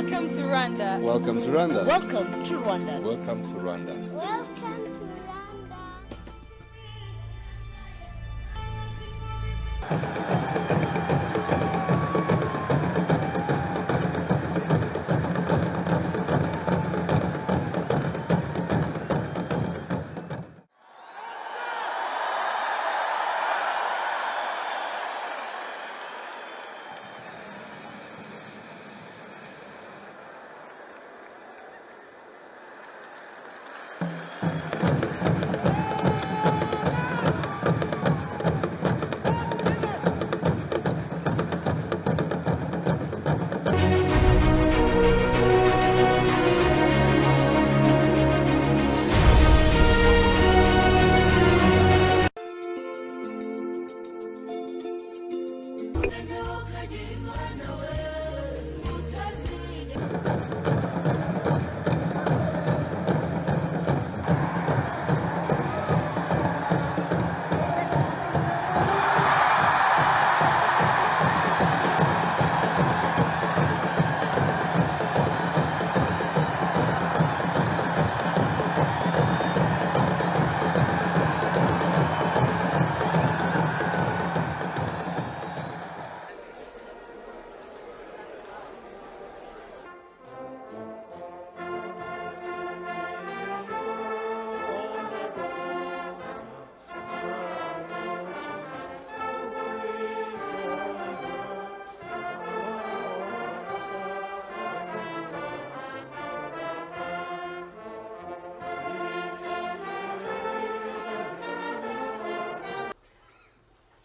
Welcome to Rwanda. Welcome to Rwanda. Welcome to Rwanda. Welcome to Rwanda. Welcome to Rwanda.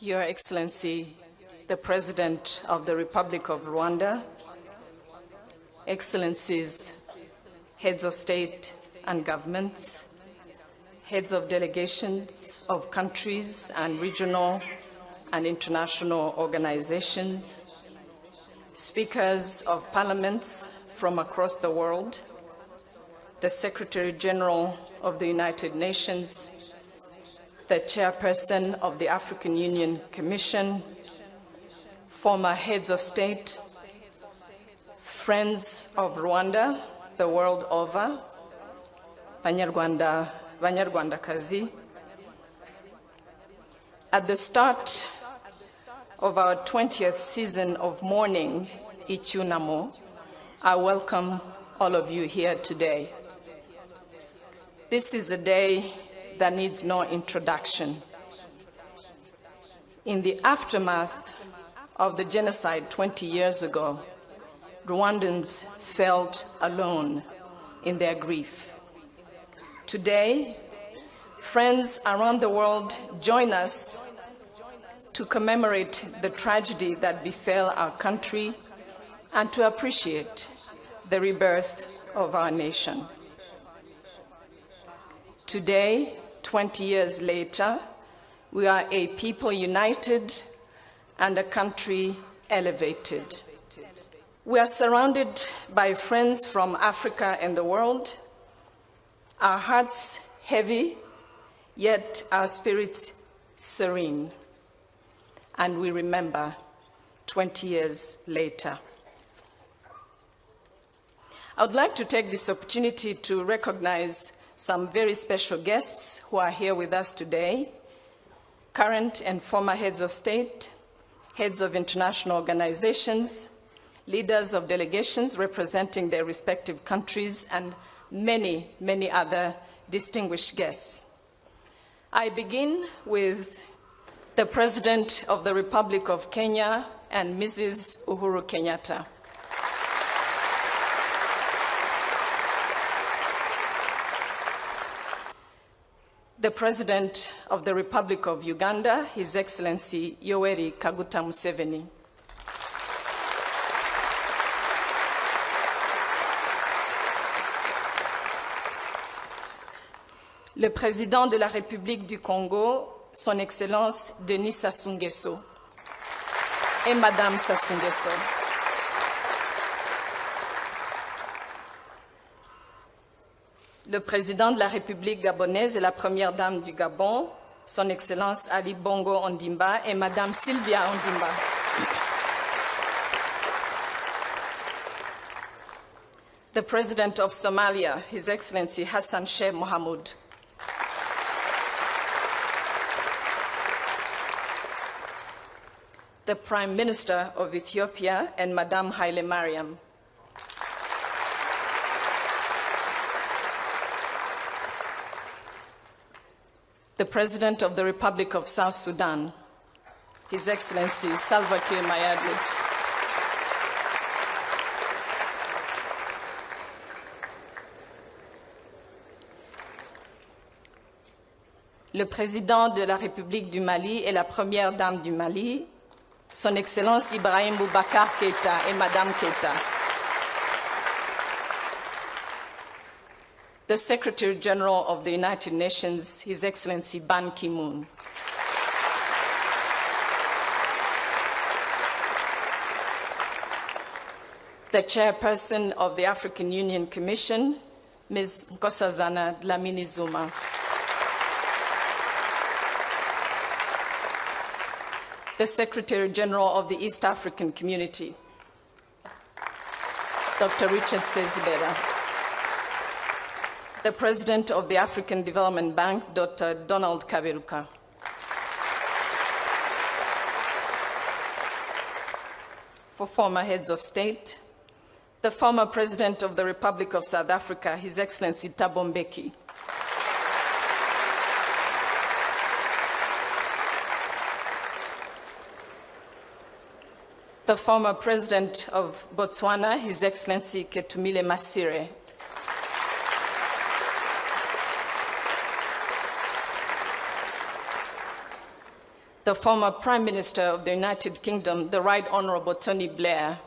Your Excellency, the President of the Republic of Rwanda, Excellencies, heads of state and governments, heads of delegations of countries and regional and international organizations, speakers of parliaments from across the world, the Secretary General of the United Nations, the chairperson of the African Union Commission, former heads of state, friends of Rwanda the world over, Banyarwanda, Banyarwandakazi. At the start of our 20th season of mourning, Icyunamo, I welcome all of you here today. This is a day that needs no introduction. In the aftermath of the genocide 20 years ago, Rwandans felt alone in their grief. Today, friends around the world join us to commemorate the tragedy that befell our country and to appreciate the rebirth of our nation. Today, 20 years later, we are a people united and a country elevated. We are surrounded by friends from Africa and the world, our hearts heavy, yet our spirits serene. And we remember 20 years later. I would like to take this opportunity to recognize some very special guests who are here with us today, current and former heads of state, heads of international organizations, leaders of delegations representing their respective countries, and many, many other distinguished guests. I begin with the President of the Republic of Kenya and Mrs. Uhuru Kenyatta. The President of the Republic of Uganda, His Excellency Yoweri Kaguta Museveni. Le Président de la République du Congo, Son Excellence Denis Sassou Nguesso et Madame Sassou Nguesso. Le Président de la République gabonaise et la Première Dame du Gabon, Son Excellence Ali Bongo Ondimba et Madame Sylvia Ondimba. the President of Somalia, His Excellency Hassan Sheikh Mohamud. The Prime Minister of Ethiopia and Madame Haile Mariam. The President of the Republic of South Sudan, His Excellency Salva Kiir Mayardit. Le Président de la République du Mali et la Première Dame du Mali, Son Excellence Ibrahim Boubacar Keïta et Madame Keïta. The Secretary General of the United Nations, His Excellency Ban Ki-moon. The Chairperson of the African Union Commission, Ms. Nkosazana Dlamini Zuma. The Secretary General of the East African Community, Dr. Richard Sezibera. The President of the African Development Bank, Dr. Donald Kaberuka. For former heads of state, the former President of the Republic of South Africa, His Excellency Thabo Mbeki. The former President of Botswana, His Excellency Ketumile Masire. The former Prime Minister of the United Kingdom, the Right Honorable Tony Blair.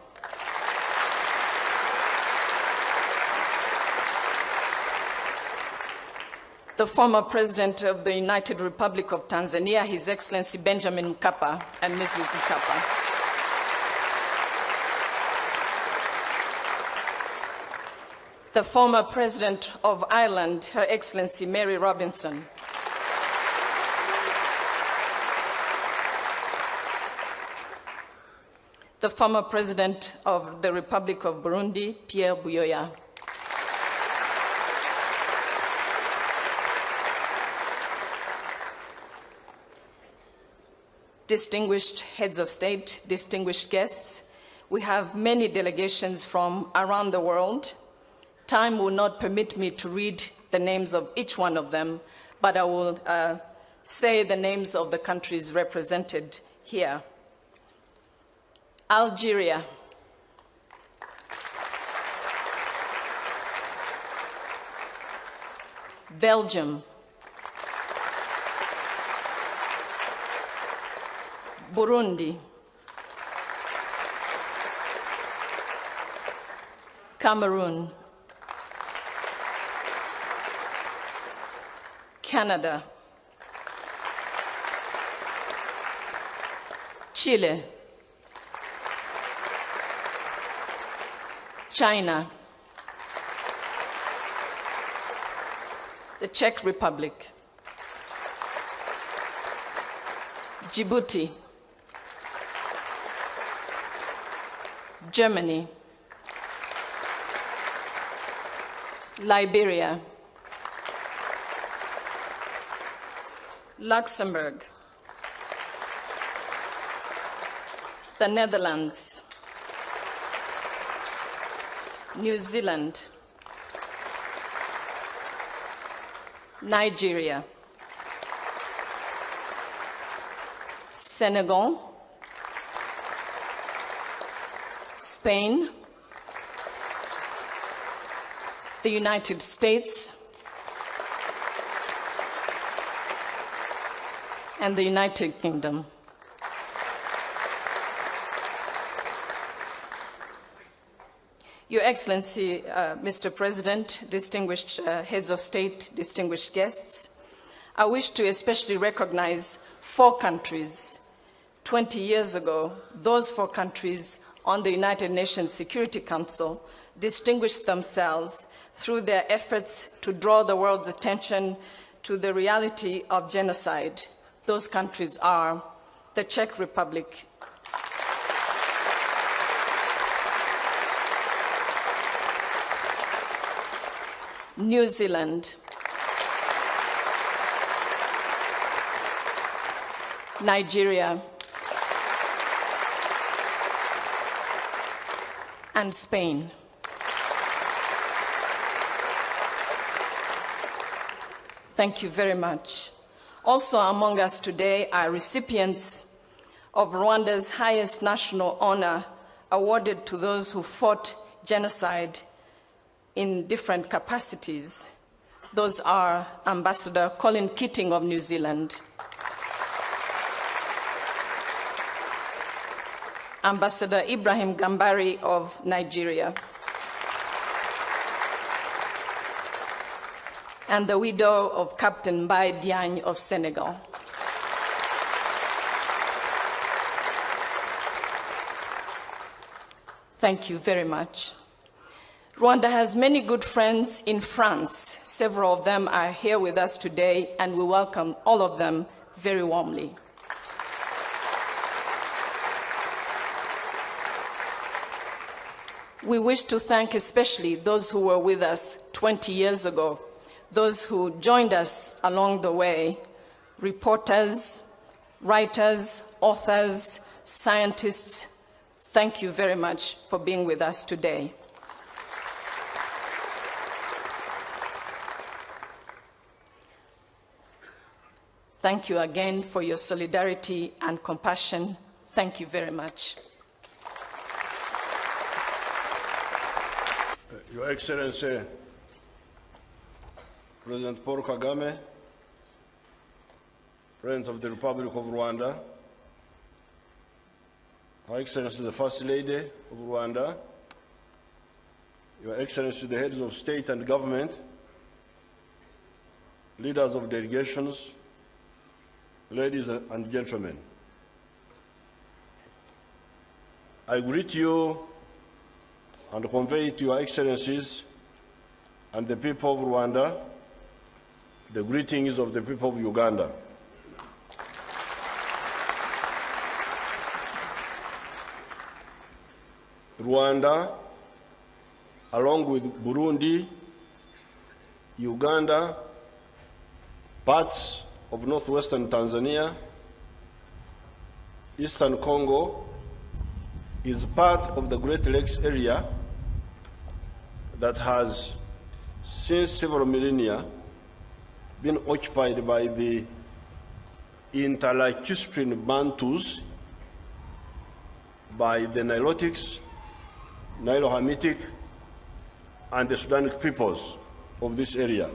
The former President of the United Republic of Tanzania, His Excellency Benjamin Mkapa and Mrs. Mkapa. The former President of Ireland, Her Excellency Mary Robinson. The former President of the Republic of Burundi, Pierre Buyoya. Distinguished heads of state, distinguished guests, we have many delegations from around the world. Time will not permit me to read the names of each one of them, but I will say the names of the countries represented here. Algeria. Belgium. Burundi. Cameroon. Canada. Chile. China. The Czech Republic. Djibouti. Germany. Liberia. Luxembourg. The Netherlands. New Zealand. Nigeria. Senegal. Spain. The United States. And the United Kingdom. Your Excellency, Mr. President, distinguished heads of state, distinguished guests, I wish to especially recognize 4 countries. 20 years ago, those 4 countries on the United Nations Security Council distinguished themselves through their efforts to draw the world's attention to the reality of genocide. Those countries are the Czech Republic, New Zealand, Nigeria, and Spain. Thank you very much. Also among us today are recipients of Rwanda's highest national honor awarded to those who fought genocide in different capacities. Those are Ambassador Colin Keating of New Zealand, Ambassador Ibrahim Gambari of Nigeria, and the widow of Captain Mbaye Diagne of Senegal. Thank you very much. Rwanda has many good friends in France. Several of them are here with us today, and we welcome all of them very warmly. We wish to thank especially those who were with us 20 years ago, those who joined us along the way, reporters, writers, authors, scientists. Thank you very much for being with us today. Thank you again for your solidarity and compassion. Thank you very much. Your Excellency, President Paul Kagame, President of the Republic of Rwanda, Her Excellency the First Lady of Rwanda, Your Excellency the heads of state and government, leaders of delegations, ladies and gentlemen. I greet you and convey to Your Excellencies and the people of Rwanda the greetings of the people of Uganda. Rwanda, along with Burundi, Uganda, parts of northwestern Tanzania, eastern Congo, is part of the Great Lakes area that has, since several millennia, been occupied by the interlacustrine Bantus, by the Nilotics, Nilo-Hamitic, and the Sudanic peoples of this area.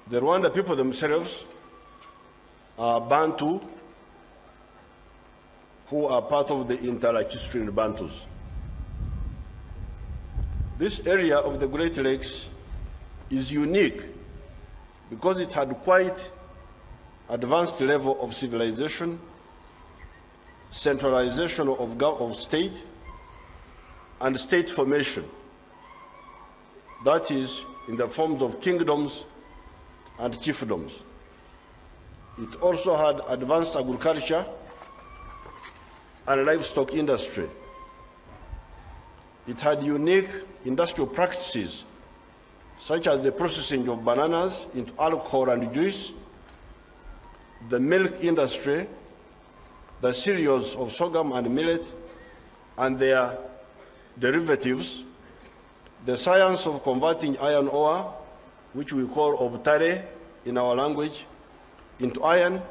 The Rwanda people themselves are Bantu who are part of the interlacustrine Bantus. This area of the Great Lakes is unique because it had quite advanced level of civilization, centralization of state, and state formation. That is, in the forms of kingdoms and chiefdoms. It also had advanced agriculture and livestock industry. It had unique industrial practices, such as the processing of bananas into alcohol and juice, the milk industry, the cereals of sorghum and millet, and their derivatives, the science of converting iron ore, which we call obtare in our language, into iron,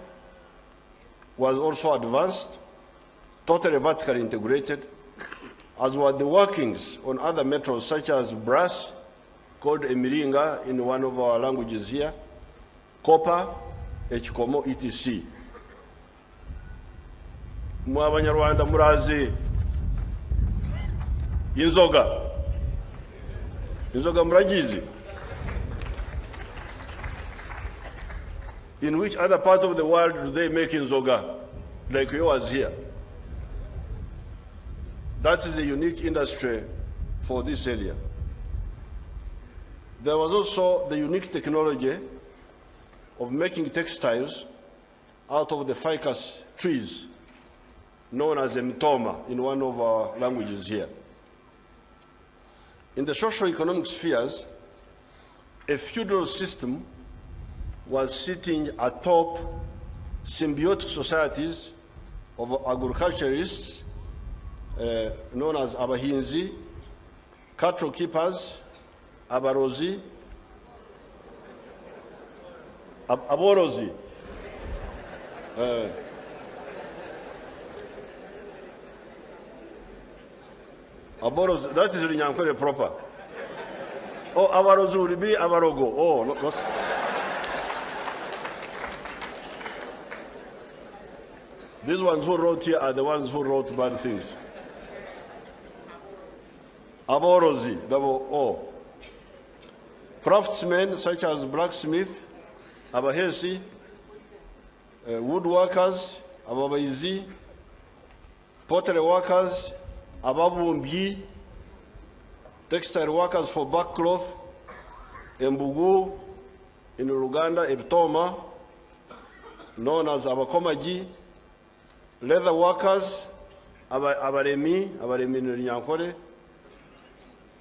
was also advanced, totally vertically integrated, as were the workings on other metals such as brass, called emiringa in one of our languages here, copper, ekikomo, etc. Mwa Abanyarwanda murazi inzoga. Inzoga muragizi. In which other part of the world do they make inzoga, like yours here? That is a unique industry for this area. There was also the unique technology of making textiles out of the ficus trees, known as mtoma in one of our languages here. In the socio-economic spheres, a feudal system was sitting atop symbiotic societies of agriculturists known as abahinzi, cattle keepers, abarozi, aborozi, aborozi, that is Runyankore proper. Oh, abarozi would be abarogo. Oh, not. These ones who wrote here are the ones who wrote bad things. Aborozi, double O. Craftsmen such as blacksmith, abahesi, woodworkers, ababaizi, pottery workers, ababumbi, textile workers for backcloth, embugu, in Uganda, ebtoma, known as abakomaji, leather workers, abaremi in Runyankore,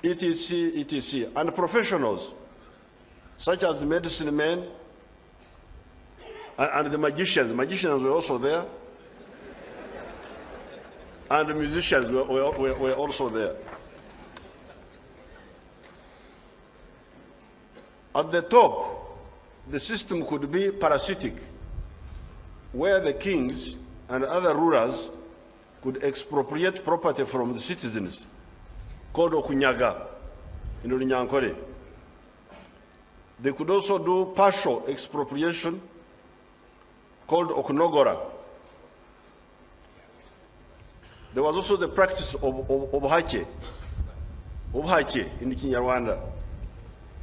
etc., and professionals such as medicine men and the magicians. The magicians were also there, and the musicians were also there. At the top, the system could be parasitic, where the kings and other rulers could expropriate property from the citizens, called okunyaga in Runyankore. They could also do partial expropriation, called okunogora. There was also the practice of obhake in Kinyarwanda.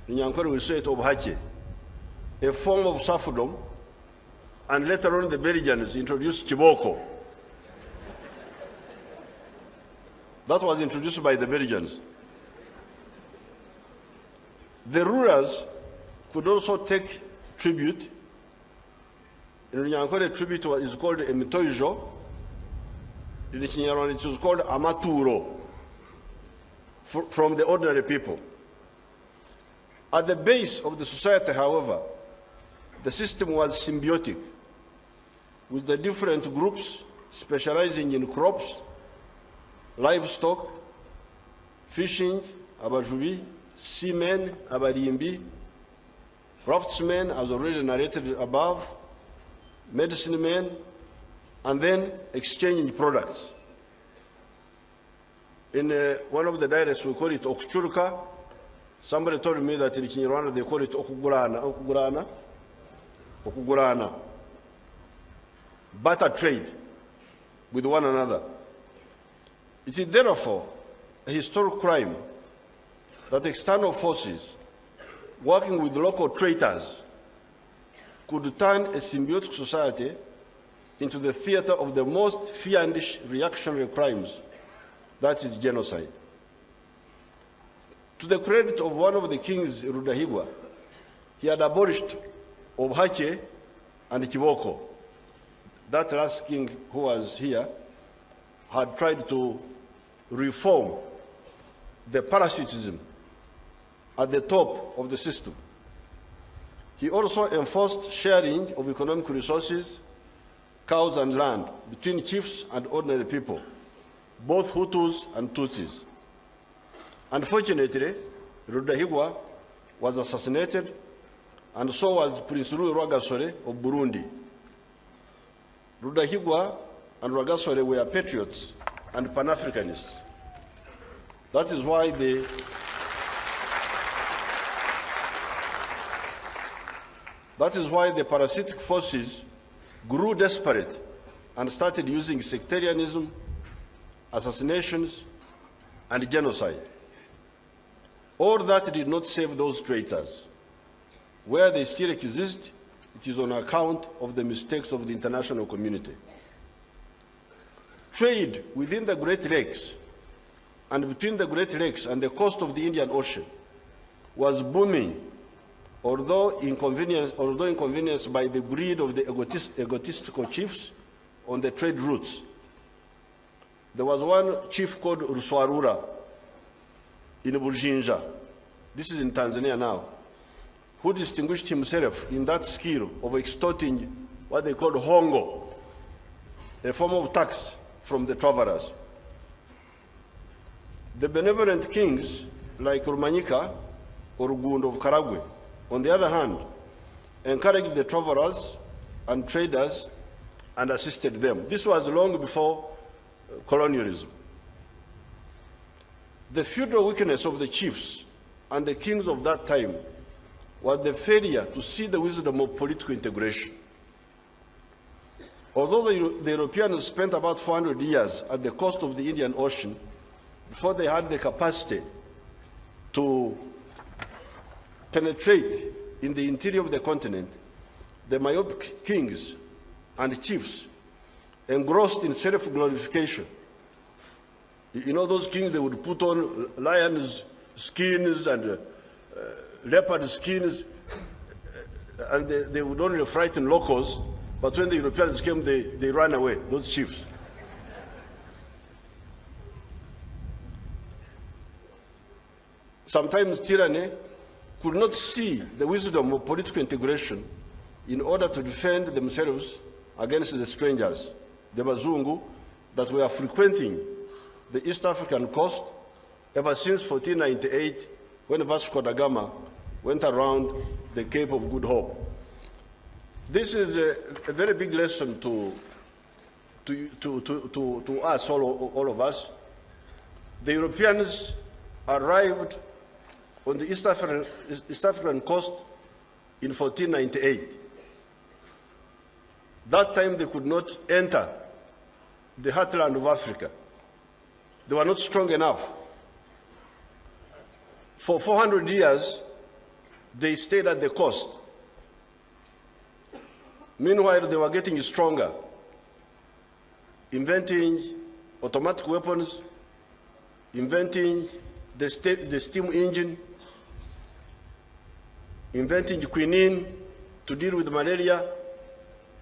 In Runyankore we say it obhake, a form of serfdom. And later on, the Belgians introduced kiboko. That was introduced by the Belgians. The rulers could also take tribute. In Runyankore, tribute is called emitoijo. In Kinyarwanda, it was called amaturo, from the ordinary people. At the base of the society, however, the system was symbiotic, with the different groups specializing in crops, livestock, fishing, abajubi, seamen, abarimbi, craftsmen, as already narrated above, medicine men, and then exchanging products. In one of the dialects, we call it okuchuruka. Somebody told me that in Kinyarwanda they call it okugurana. Barter trade with one another. It is therefore a historic crime that external forces working with local traitors could turn a symbiotic society into the theater of the most fiendish reactionary crimes, that is genocide. To the credit of one of the kings, Rudahigwa, he had abolished obhake and kiboko. That last king who was here had tried to reform the parasitism at the top of the system. He also enforced sharing of economic resources, cows and land, between chiefs and ordinary people, both Hutus and Tutsis. Unfortunately, Rudahigwa was assassinated, and so was Prince Louis Rwagasore of Burundi. Rudahigwa and Rwagasore were patriots and Pan-Africanists. That is why the parasitic forces grew desperate and started using sectarianism, assassinations, and genocide. All that did not save those traitors. Where they still exist, it is on account of the mistakes of the international community. Trade within the Great Lakes and between the Great Lakes and the coast of the Indian Ocean was booming, although inconvenienced by the greed of the egotistical chiefs on the trade routes. There was one chief called Ruswarura in Bujinja, this is in Tanzania now, who distinguished himself in that skill of extorting what they called hongo, a form of tax from the travelers. The benevolent kings like Rumanyika or Gund of Karagwe, on the other hand, encouraged the travelers and traders and assisted them. This was long before colonialism. The feudal weakness of the chiefs and the kings of that time was the failure to see the wisdom of political integration. Although the Europeans spent about 400 years at the coast of the Indian Ocean before they had the capacity to penetrate in the interior of the continent, the myopic kings and chiefs engrossed in self-glorification. You know those kings, they would put on lions' skins and leopard skins, and they would only frighten locals, but when the Europeans came, they ran away, those chiefs. Sometimes tyranny could not see the wisdom of political integration in order to defend themselves against the strangers, the Bazungu, that were frequenting the East African coast ever since 1498, when Vasco da Gama went around the Cape of Good Hope. This is a very big lesson to us, all of us. The Europeans arrived on the East African coast in 1498. That time they could not enter the heartland of Africa. They were not strong enough. For 400 years, they stayed at the coast. Meanwhile, they were getting stronger, inventing automatic weapons, inventing the steam engine, inventing quinine to deal with malaria.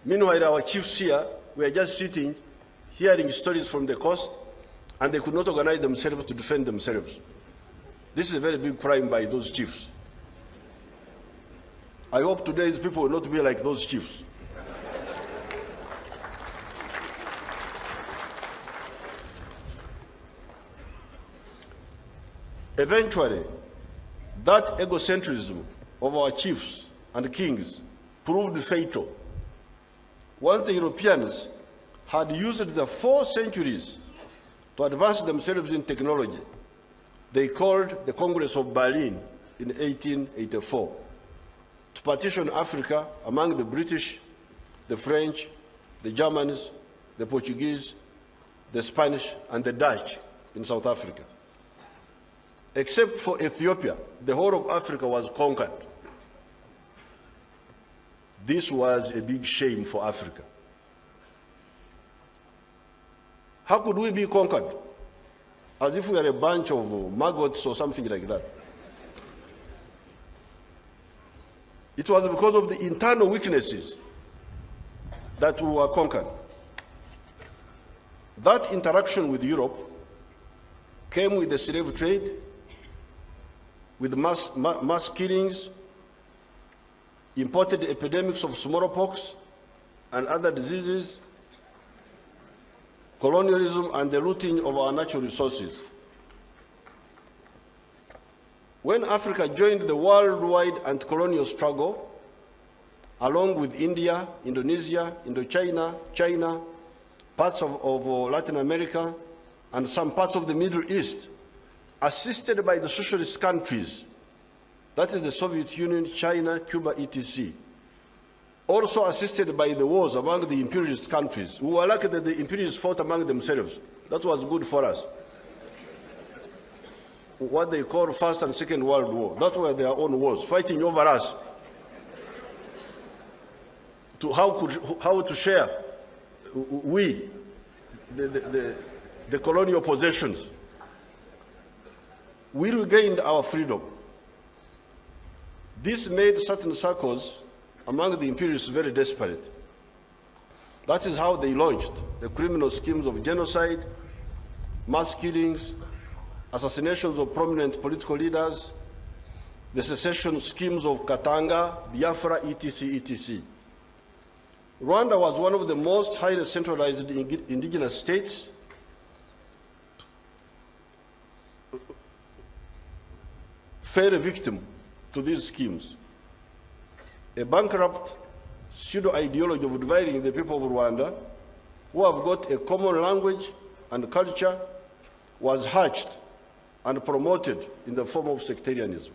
Meanwhile, our chiefs here were just sitting, hearing stories from the coast, and they could not organize themselves to defend themselves. This is a very big crime by those chiefs. I hope today's people will not be like those chiefs. Eventually, that egocentrism of our chiefs and kings proved fatal. Once the Europeans had used the 4 centuries to advance themselves in technology, they called the Congress of Berlin in 1884 to partition Africa among the British, the French, the Germans, the Portuguese, the Spanish, and the Dutch in South Africa. Except for Ethiopia, the whole of Africa was conquered. This was a big shame for Africa. How could we be conquered? As if we were a bunch of maggots or something like that. It was because of the internal weaknesses that we were conquered. That interaction with Europe came with the slave trade, with mass killings, imported epidemics of smallpox and other diseases, colonialism, and the looting of our natural resources. When Africa joined the worldwide anti-colonial struggle, along with India, Indonesia, Indochina, China, parts of Latin America, and some parts of the Middle East, assisted by the socialist countries, that is the Soviet Union, China, Cuba, etc., also assisted by the wars among the imperialist countries. We were lucky that the imperialists fought among themselves. That was good for us. What they call First and Second World War. That were their own wars, fighting over us. To how to share we, the colonial possessions. We regained our freedom. This made certain circles among the imperialists very desperate. That is how they launched the criminal schemes of genocide, mass killings, assassinations of prominent political leaders, the secession schemes of Katanga, Biafra, etc., etc. Rwanda was one of the most highly centralized indigenous states fell a victim to these schemes. A bankrupt pseudo-ideology of dividing the people of Rwanda, who have got a common language and culture, was hatched and promoted in the form of sectarianism.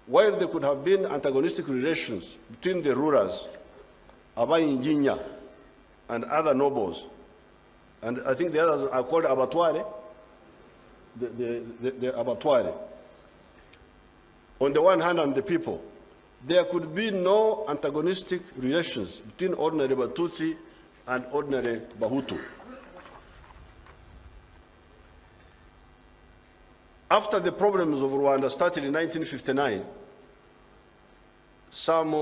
While there could have been antagonistic relations between the rulers, Abayinjinya and other nobles, and I think the others are called abattoirs, the abattoirs, on the one hand, and the people, there could be no antagonistic relations between ordinary Batutsi and ordinary Bahutu. After the problems of Rwanda started in 1959, some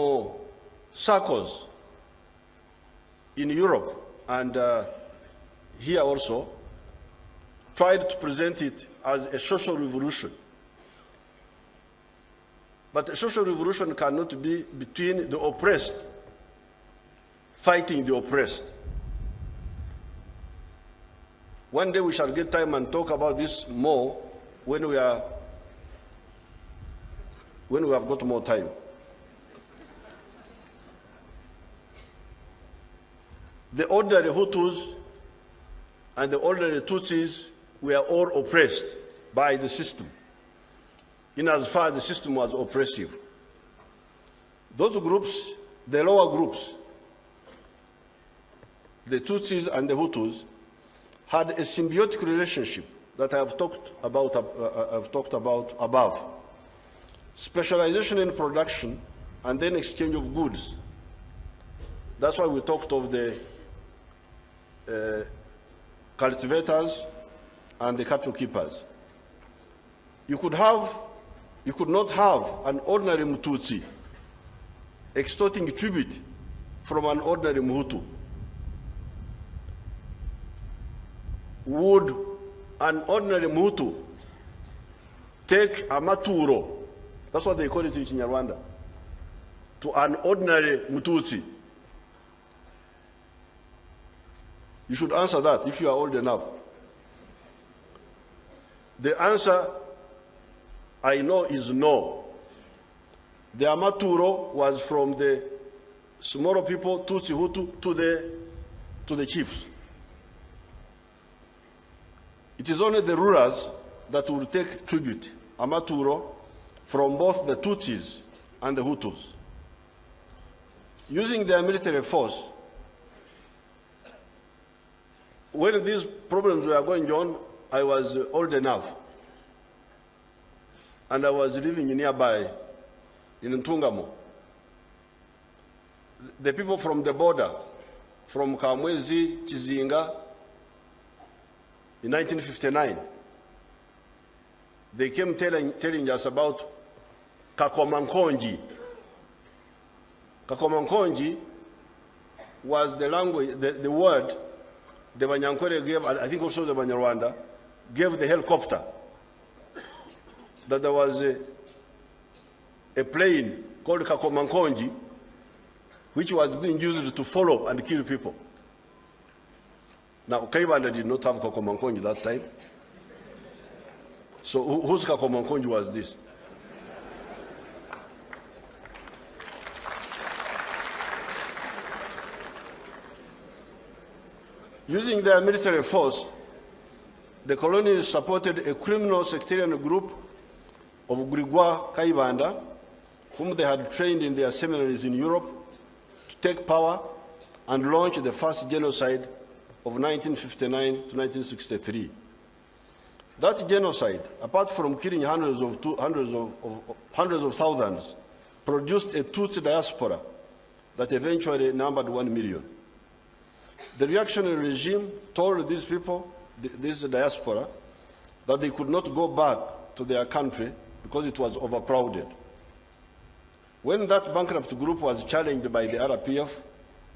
circles in Europe and here also tried to present it as a social revolution. But a social revolution cannot be between the oppressed fighting the oppressed. One day we shall get time and talk about this more when we have got more time. The ordinary Hutus and the ordinary Tutsis were all oppressed by the system, in as far as the system was oppressive. Those groups, the lower groups, the Tutsis and the Hutus, had a symbiotic relationship that I have talked about above. Specialization in production and then exchange of goods. That's why we talked of the cultivators and the cattle keepers. You could not have an ordinary Mututsi extorting tribute from an ordinary Mhutu. Would an ordinary Mhutu take a maturo, that's what they call it in Kinyarwanda, to an ordinary Mututsi? You should answer that if you are old enough. The answer, I know, is no. The Amaturo was from the smaller people, Tutsi Hutu, to the chiefs. It is only the rulers that will take tribute, Amaturo, from both the Tutsis and the Hutus. Using their military force, when these problems were going on, I was old enough, and I was living nearby in Ntungamo. The people from the border, from Kamwezi, Chizinga, in 1959, they came telling us about Kakomankonji. Kakomankonji was the language, the word the Banyankore gave, I think also the Banyarwanda, gave the helicopter. That there was a plane called Kakomankonji, which was being used to follow and kill people. Now, Kaibanda did not have Kakomankonji that time. So whose Kakomankonji was this? Using their military force, the colonies supported a criminal sectarian group of Grigwa Kaibanda, whom they had trained in their seminaries in Europe, to take power and launch the first genocide of 1959 to 1963. That genocide, apart from killing hundreds of thousands, produced a Tutsi diaspora that eventually numbered 1 million. The reactionary regime told these people, this diaspora, that they could not go back to their country because it was overcrowded. When that bankrupt group was challenged by the RPF,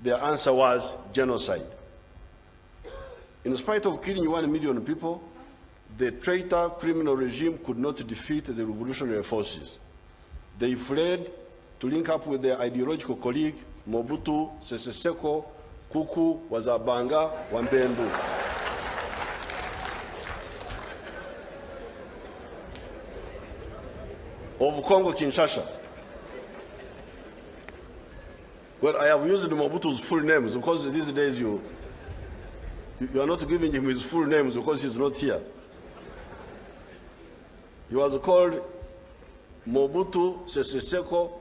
their answer was genocide. In spite of killing 1 million people, the traitor criminal regime could not defeat the revolutionary forces. They fled to link up with their ideological colleague, Mobutu Sese Seko Kuku Wazabanga Wambendu. Of Congo Kinshasa. Well, I have used Mobutu's full names because these days you are not giving him his full names because he's not here. He was called Mobutu Sese Seko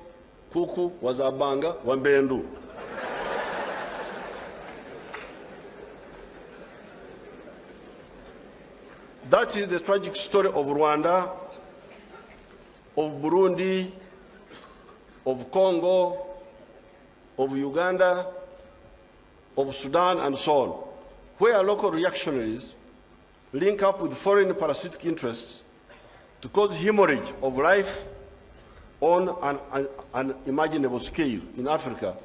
Kuku Wazabanga Wambendu. That is the tragic story of Rwanda, of Burundi, of Congo, of Uganda, of Sudan, and so on, where local reactionaries link up with foreign parasitic interests to cause hemorrhage of life on an unimaginable scale in Africa,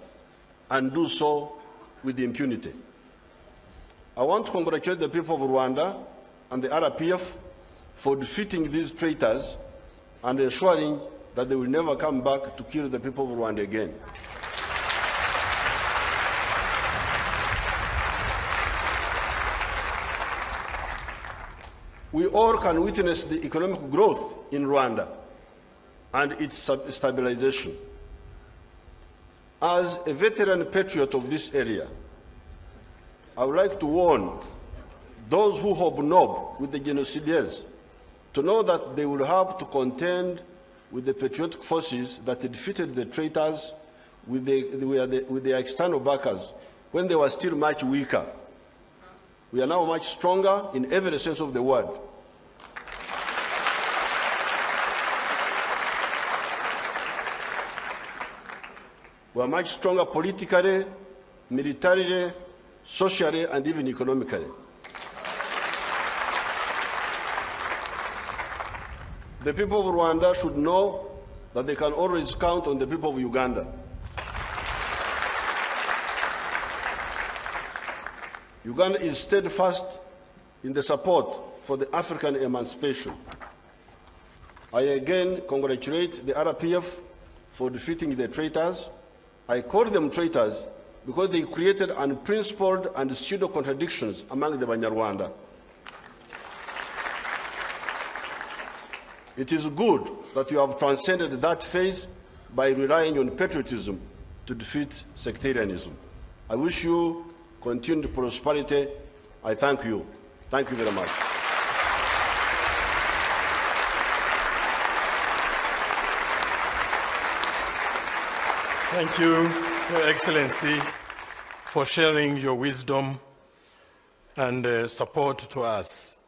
and do so with impunity. I want to congratulate the people of Rwanda and the RPF for defeating these traitors and ensuring that they will never come back to kill the people of Rwanda again. We all can witness the economic growth in Rwanda and its stabilization. As a veteran patriot of this area, I would like to warn those who hobnob with the genocidaires to know that they will have to contend with the patriotic forces that defeated the traitors with their external backers when they were still much weaker. We are now much stronger in every sense of the word. We are much stronger politically, militarily, socially, and even economically. The people of Rwanda should know that they can always count on the people of Uganda. Uganda is steadfast in the support for the African emancipation. I again congratulate the RPF for defeating the traitors. I call them traitors because they created unprincipled and pseudo-contradictions among the Banyarwanda. It is good that you have transcended that phase by relying on patriotism to defeat sectarianism. I wish you continued prosperity. I thank you. Thank you very much. Thank you, Your Excellency, for sharing your wisdom and support to us.